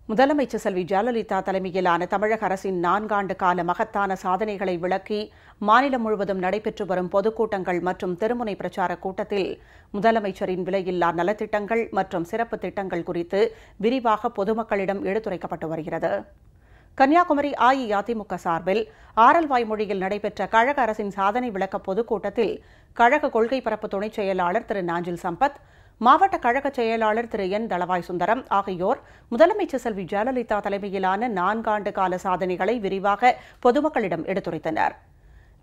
முதலமைச்சர் செல்வி ஜெயலலிதா தலைமையிலான தமிழக அரசின் 4 ஆண்டு கால மகத்தான சாதனைகளை விளக்கி மாநிலம் முழுவதும் நடைபெற்று வரும் பொதுக்கூட்டங்கள் மற்றும் தெருமுனை பிரச்சார கூட்டத்தில் முதலமைச்சரின் விலையில்லா நலத்திட்டங்கள் மற்றும் சிறப்பு திட்டங்கள் குறித்து விரிவாக பொதுமக்களிடம் எடுத்துரைக்கப்பட்டு வருகிறது. கன்னியாகுமரி அஇஅதிமுக சார்பில் ஆரல்வாய்மொழியில் நடைபெற்ற கழக அரசின் சாதனை விளக்க பொதுக்கூட்டத்தில் கழக கொள்கை பரப்பு துணைச் செயலாளர் திரு நாஞ்சில் சம்பத், மாவட்ட கழக செயலாளர் திரு என் தளவாய் சுந்தரம் ஆகியோர் முதலமைச்சர் செல்வி ஜெயலலிதா தலைமையிலான 4 ஆண்டு கால சாதனைகளை விரிவாக பொதுமக்களிடம் எடுத்துரைத்தனர்.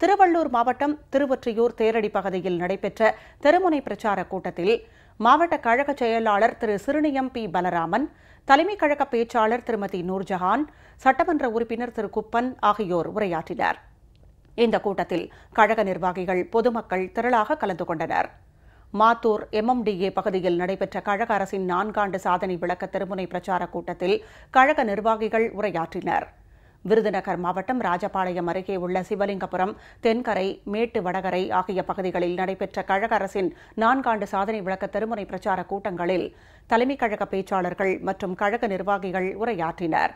திருவள்ளூர் மாவட்டம் திருவொற்றியூர் தேரடி பகுதியில் நடைபெற்ற தெருமுனை பிரச்சார கூட்டத்தில் மாவட்ட கழக செயலாளர் திரு சிறுனியம் பி பலராமன், தலைமை கழக பேச்சாளர் திருமதி நூர்ஜஹான், சட்டமன்ற உறுப்பினர் திரு குப்பன் ஆகியோர் உரையாற்றினர். இந்த கூட்டத்தில் கழக நிர்வாகிகள், பொதுமக்கள் திரளாக கலந்து கொண்டனர். மாத்தூர் MMDA பகுதியில் நடைபெற்ற கழக அரசின் 4 ஆண்டு சாதனை விளக்க தெருமுனை பிரச்சார கூட்டத்தில் கழக நிர்வாகிகள் உரையாற்றினர். விருதுநகர் மாவட்டம் ராஜபாளையம் அருகே உள்ள சிவலிங்கபுரம், தென்கரை, மேட்டு வடகரை ஆகிய பகுதிகளில் நடைபெற்ற கழக அரசின் 4 ஆண்டு சாதனை விளக்க தெருமுனை பிரச்சார கூட்டங்களில் தலைமை கழக பேச்சாளர்கள் மற்றும் கழக நிர்வாகிகள் உரையாற்றினர்.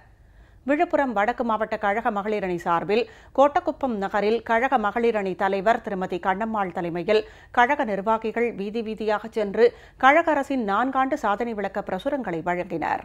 விழுப்புரம் வடக்கு மாவட்ட கழக மகளிர் அணி சார்பில் கோட்டக்குப்பம் நகரில் கழக மகளிர் அணி தலைவர் திருமதி கண்ணம்மாள் தலைமையில் கழக நிர்வாகிகள் வீதி வீதியாக சென்று கழக அரசின் 4 ஆண்டு சாதனை விளக்க பிரசுரங்களை வழங்கினர்.